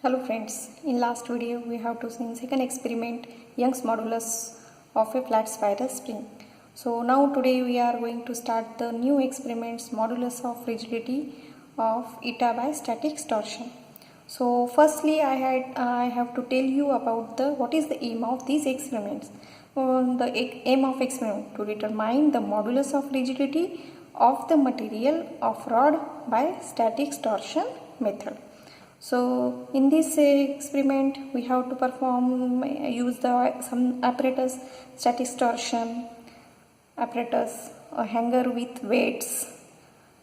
Hello friends, in last video we have to see in second experiment Young's modulus of a flat spiral spring. So now today we are going to start the new experiments modulus of rigidity of eta by static torsion. So firstly I have to tell you about what is the aim of these experiments. The aim of experiment to determine the modulus of rigidity of the material of rod by static torsion method. So in this experiment we have to use some apparatus, static torsion apparatus, a hanger with weights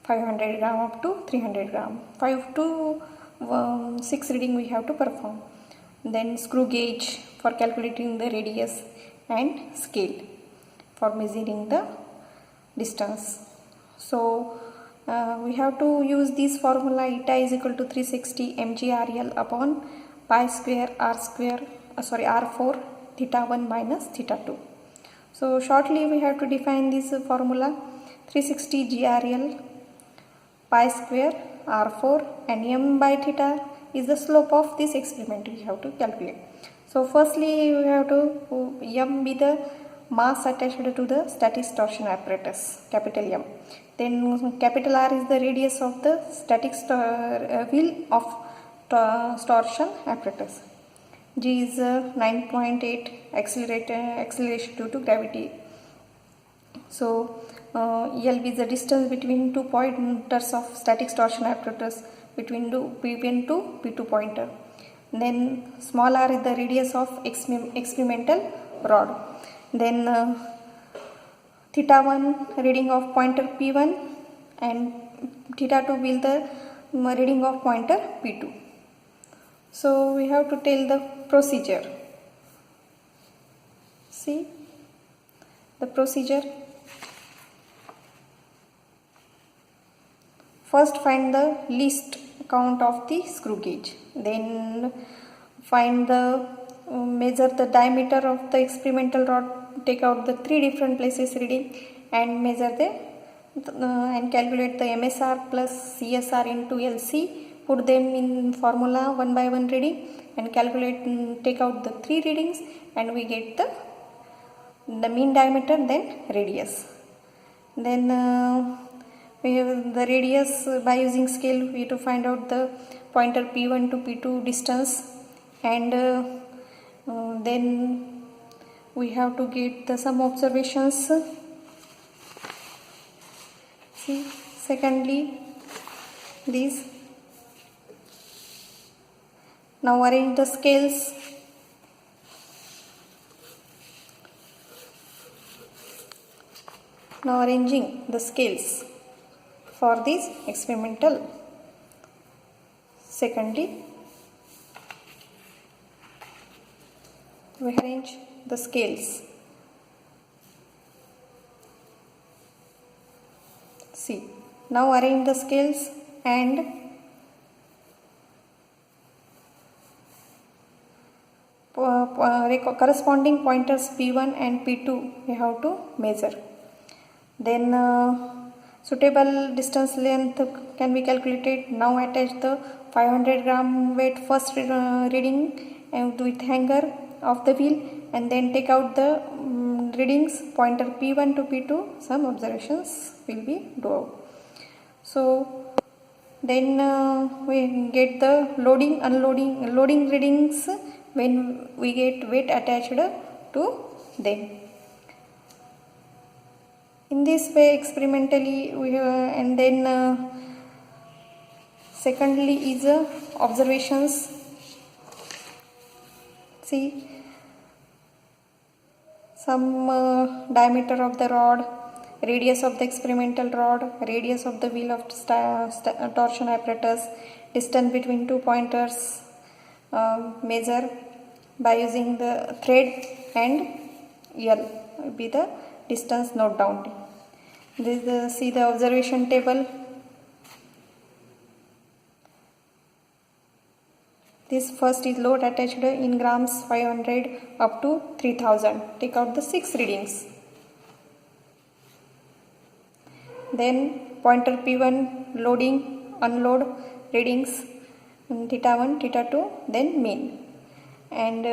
500 gram up to 300 gram, 5 to 6 reading we have to perform. Then screw gauge for calculating the radius and scale for measuring the distance. So we have to use this formula eta is equal to 360 mgrl upon pi square r4 theta 1 minus theta 2. So shortly we have to define this formula 360 grl pi square r4 and m by theta is the slope of this experiment we have to calculate. So firstly we have to m be the mass attached to the static torsion apparatus, capital M. Then capital R is the radius of the static wheel of torsion apparatus. G is 9.8 acceleration due to gravity. So L is the distance between two pointers of static torsion apparatus between P1 to P2 pointer. Then small r is the radius of experimental rod. Then theta 1 reading of pointer P1 and theta 2 will the reading of pointer P2. So we have to tell the procedure. See the procedure. First find the least count of the screw gauge. Then find the measure the diameter of the experimental rod, take out the three different places reading and measure and calculate the MSR plus CSR into LC, put them in formula one by one reading and calculate, take out the three readings and we get the mean diameter then radius. Then we have the radius by using scale. We have to find out the pointer P1 to P2 distance and then we have to get some observations. See, secondly these. Now arrange the scales. Now arranging the scales for this experimental. Secondly, we arrange the scales. See, now arrange the scales and corresponding pointers P1 and P2 we have to measure. Then suitable distance length can be calculated. Now attach the 500 gram weight first reading and with hanger of the wheel and then take out the readings pointer P1 to P2, some observations will be do. So then we get the loading readings when we get weight attached to them. In this way experimentally we and then secondly is observations. See, some diameter of the rod, radius of the experimental rod, radius of the wheel of torsion apparatus, distance between two pointers, measure by using the thread and L be the distance note down. This see the observation table. This first is load attached in grams 500 up to 3000. Take out the 6 readings. Then pointer P1 loading, unload readings theta 1, theta 2, then mean. And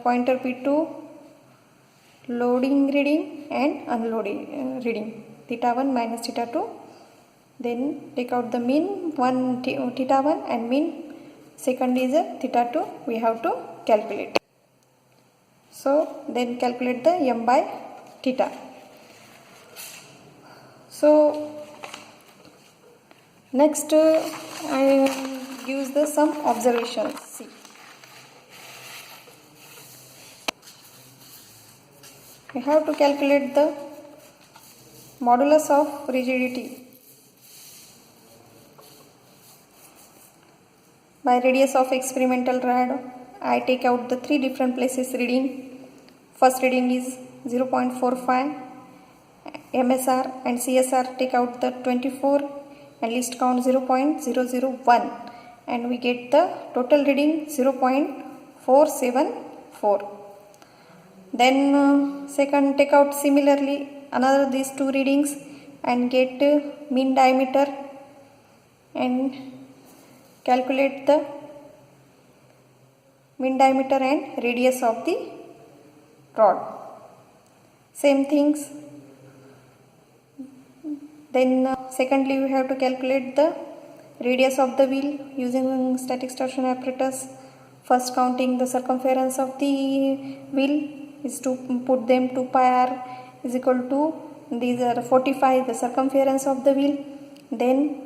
pointer P2 loading reading and unloading reading, theta 1 minus theta 2. Then take out the mean theta 1 and mean second is theta 2 we have to calculate. So then calculate the m by theta. So next I use the some observations. See, we have to calculate the modulus of rigidity by radius of experimental rod. I take out the 3 different places reading. First reading is 0.45 MSR and CSR, take out the 24 and least count 0.001 and we get the total reading 0.474. Then second, take out similarly another these 2 readings and get mean diameter and calculate the mean diameter and radius of the rod. Same things. Then secondly we have to calculate the radius of the wheel using static torsion apparatus. First counting the circumference of the wheel is to put them 2 pi r is equal to, these are 45 the circumference of the wheel, then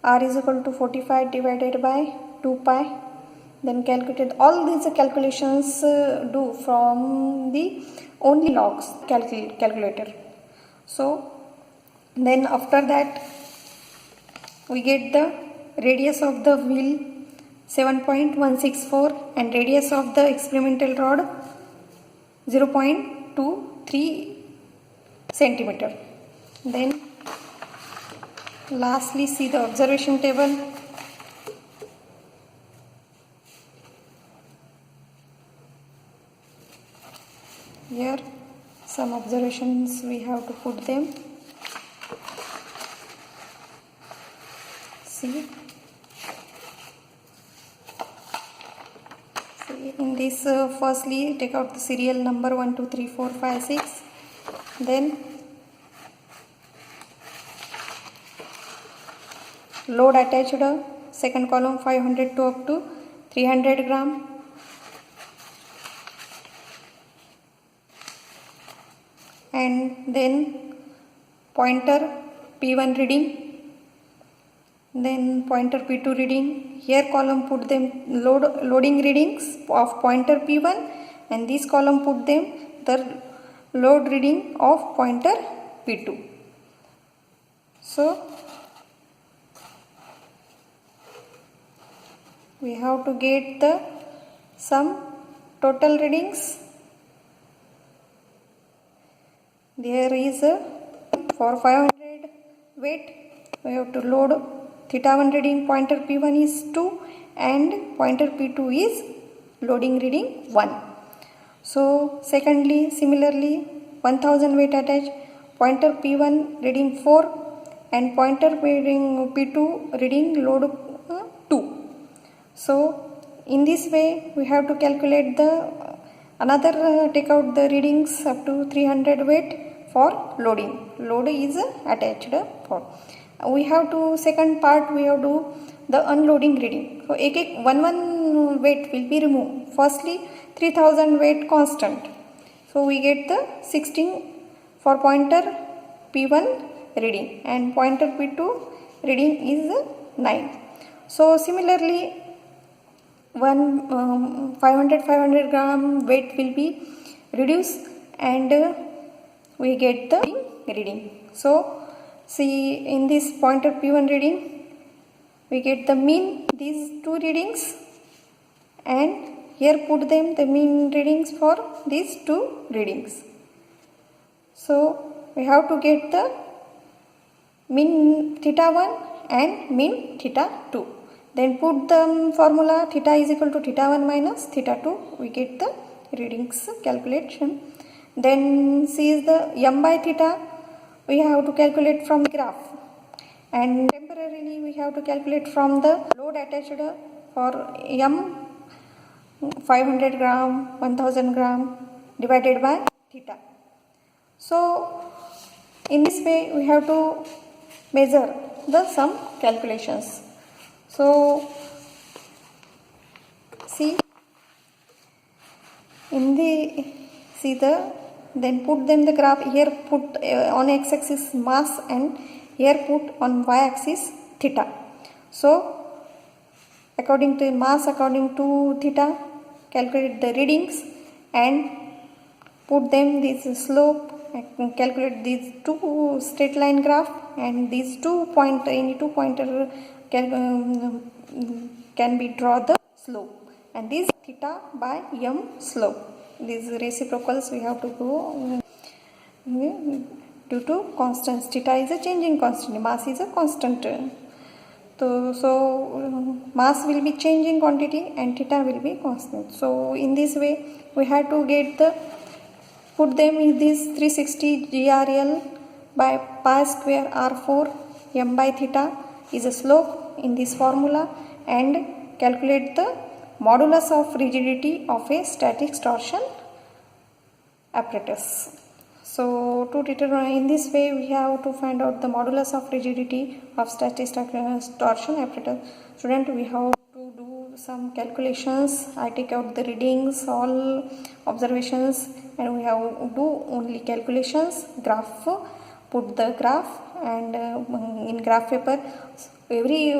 r is equal to 45 divided by 2 pi. Then calculate all these calculations do from the only logs calculator. So then after that we get the radius of the wheel 7.164 and radius of the experimental rod 0.23 centimeter. Then lastly see the observation table. Here some observations we have to put them. See in this firstly take out the serial number 1 2 3 4 5 6, then load attached second column 500 to up to 300 gram, and then pointer P1 reading, then pointer P2 reading. Here column put them loading readings of pointer P1 and this column put them the load reading of pointer P2. So we have to get the some total readings. There is for 500 weight we have to load theta 1 reading pointer P1 is 2 and pointer P2 is loading reading 1. So secondly similarly 1000 weight attached, pointer P1 reading 4 and pointer P2 reading load 2. So in this way we have to calculate the another take out the readings up to 300 weight for loading. Load is attached for. We have to second part we have to the unloading reading. So one weight will be removed. Firstly 3000 weight constant. So we get the 16 for pointer P1 reading and pointer P2 reading is 9. So similarly 500 gram weight will be reduced and we get the reading. So see in this pointer P1 reading we get the mean these 2 readings and here put them the mean readings for these 2 readings. So we have to get the mean theta 1 and mean theta 2. Then put the formula theta is equal to theta 1 minus theta 2. We get the readings calculation. Then see is the m by theta we have to calculate from graph and temporarily we have to calculate from the load attached for m 500 gram, 1000 gram divided by theta. So in this way we have to measure the some calculations. So see in the then put them the graph. Here put on x-axis mass and here put on y-axis theta. So according to mass, according to theta, calculate the readings and put them this slope, calculate these two straight line graph and these any two pointer can be draw the slope, and this theta by m slope. These reciprocals we have to go due to constants. Theta is a changing constant, mass is a constant. So mass will be changing quantity and theta will be constant. So in this way we have to get the put them in this 360 GRL by pi square R4 m by theta is a slope in this formula, and calculate the modulus of rigidity of a static torsion apparatus. So to determine in this way we have to find out the modulus of rigidity of static torsion apparatus. Student, we have to do some calculations. I take out the readings, all observations, and we have to do only calculations. Graph, put the graph, and in graph paper every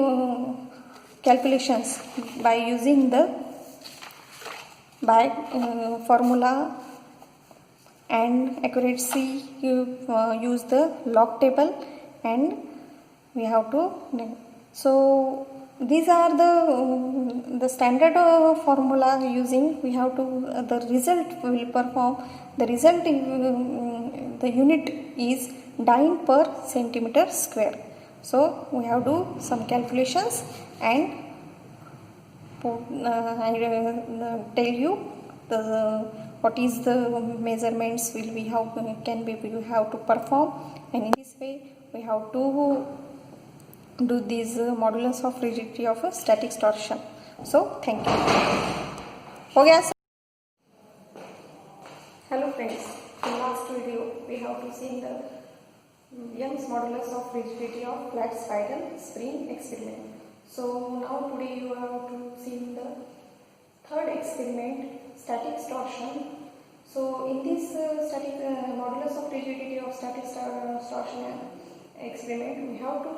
calculations by using the formula and accuracy. You use the log table and we have to. So these are the standard formula using. We have to the result will perform. The result the unit is dyne per centimeter square. So we have to do some calculations and put, I tell you the what is the measurements will we have can be we have to perform, and in this way we have to do this modulus of rigidity of a static torsion. So thank you. Okay. Hello friends, in last video we have to see the Young's modulus of rigidity of flat spiral spring experiment. So now today you have to see the third experiment, static torsion. So in this static modulus of rigidity of static torsion experiment, we have to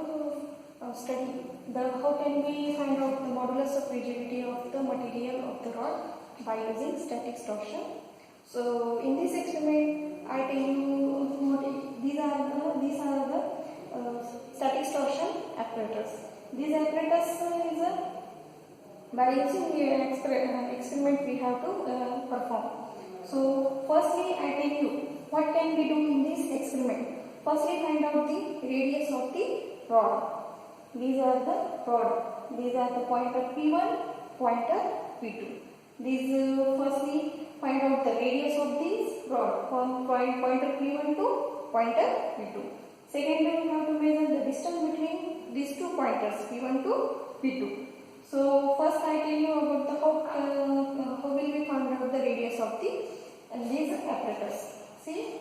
study how can we find out the modulus of rigidity of the material of the rod by using static torsion. So in this experiment, I tell you these are the static torsion apparatus. This apparatus is by using experiment we have to perform. So firstly, I tell you what can we do in this experiment. Firstly, find out the radius of the rod. These are the rod. These are the pointer P1, pointer P2. These firstly find out the radius of these rod from pointer P1 to pointer P2. Secondly, we have to measure the distance between these two pointers P1 to P2. So first I tell you about the how will we find out the radius of these apparatus. See.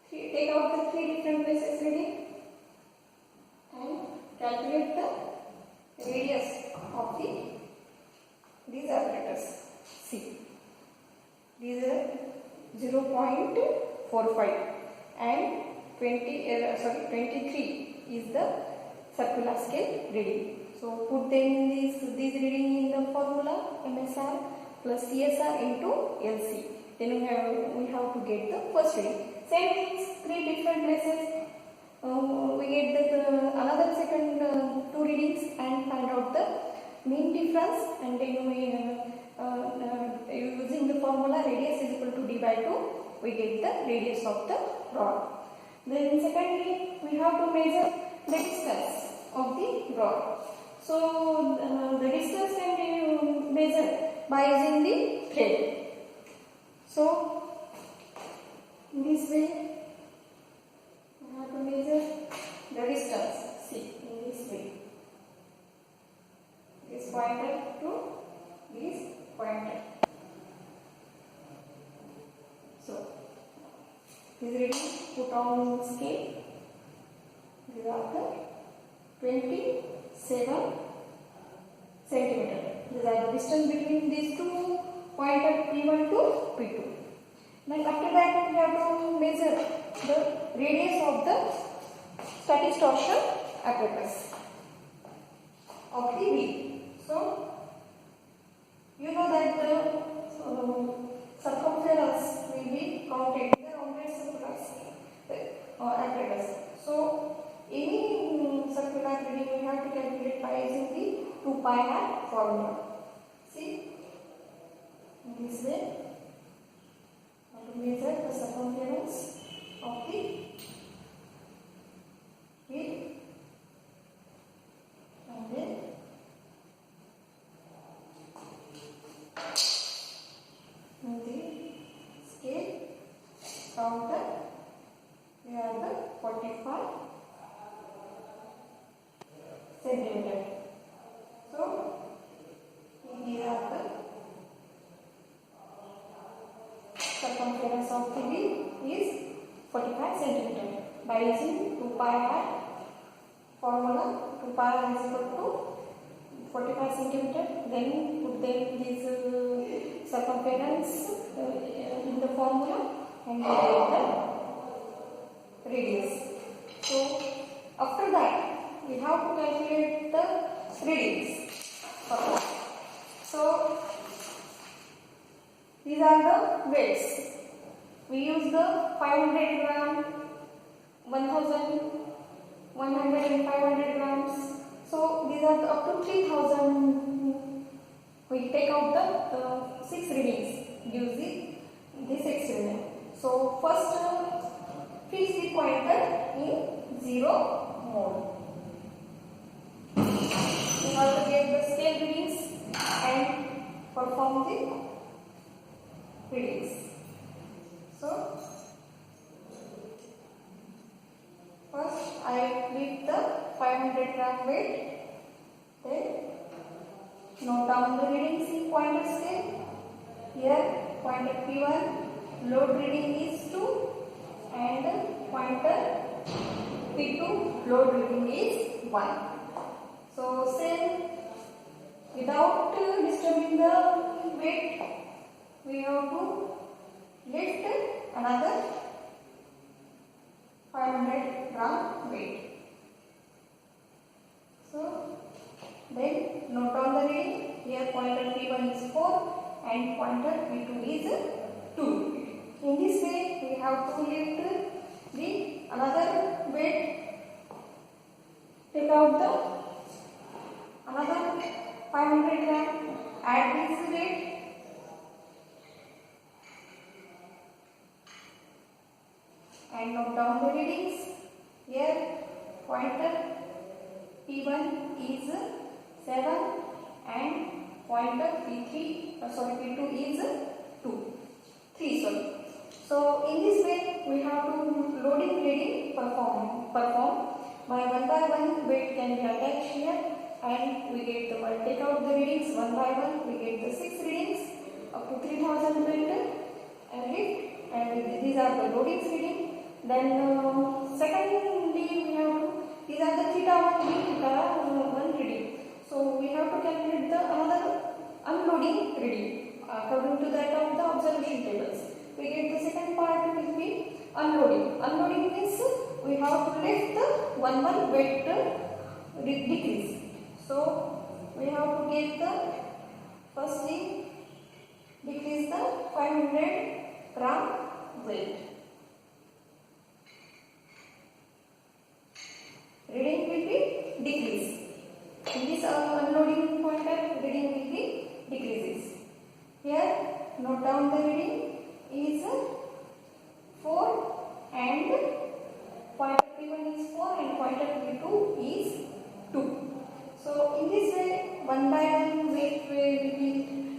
Take out the three different places ready and calculate the radius of these apparatus. See, these are 0.45 and 23 is the circular scale reading. So put them these reading in the formula MSR plus CSR into LC. Then we have to get the first reading. Same things, three different places. We get another second two readings and find out the mean difference, and then we using the formula radius is equal to d by 2, we get the radius of the rod. Then secondly, we have to measure the distance of the rod. So the distance can be measured by using the thread. So in this way These readings put on scale. These are the 27 centimeter. These are the distance between these two points at P1 to P2. Then after that we have to measure the radius of the static torsion apparatus of the wheel. So you know that the circumference will be counted in the rounded circular apparatus. So any circular reading we have to calculate by using the 2 pi r formula. See, in this way, to measure the circumference of the wheel, and then in the scale counter we have the 45 centimeter. So these are the circumference of the wheel is 45 centimeter. By using 2 pi r formula, 2 pi r is equal to 45 centimeter. Then put them this circumference in the formula and we get the radius. So after that we have to calculate the readings. So these are the weights. We use the 500 gram, 1000, 100 and 500 grams. So these are the up to 3000. We take out the 6 readings using this experiment. So first fix the pointer in 0 mode. We have to get the scale readings and perform the readings. So first I lift the 500 gram weight, then note down the readings in pointer scale. Here pointer P1 load reading is 2 and pointer P2 load reading is 1. So same, without disturbing the weight, we have to lift another 500 gram weight. So then note on the reading. Here pointer P1 is 4 and pointer P2 is 2. In this way we have to lift the another weight. Take out the another 500 gram. Add this weight. And note down the readings. Here pointer P1 is 7 and pointer P2 is 3. So in this way we have to loading reading perform. By one weight can be attached here and we get the take out the readings one by one. We get the 6 readings up to 3000 weight and lift, and these are the loadings reading. Then secondly we have to, these are the theta 1 and theta 1 reading. So we have to calculate the another unloading reading according to that of the observation tables. We get the second part will be unloading. Unloading means we have to lift the one weight decrease. So we have to get the firstly decrease the 500 gram weight. Reading will be decrease. In this unloading pointer, reading will be decreases. Here note down the reading is 4 and pointer P1 is 4 and pointer P2 is 2. So in this way one by one weight will be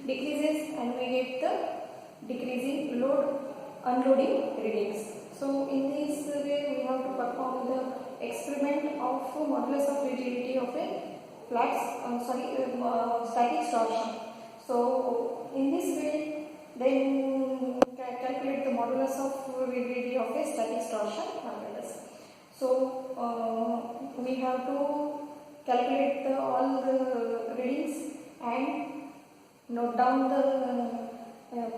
decreases and we get the decreasing load unloading readings. So in this way we have to perform the experiment of modulus of rigidity of a static torsion. So in this way then calculate the modulus modulus of rigidity of a static torsion apparatus. So we have to calculate all the readings and note down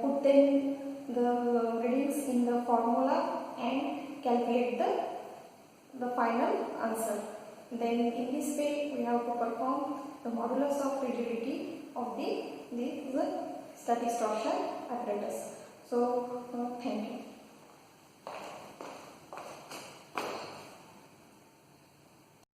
put them the readings in the formula and calculate the final answer. Then in this way we have to perform the modulus of rigidity of the static torsion apparatus. So thank you.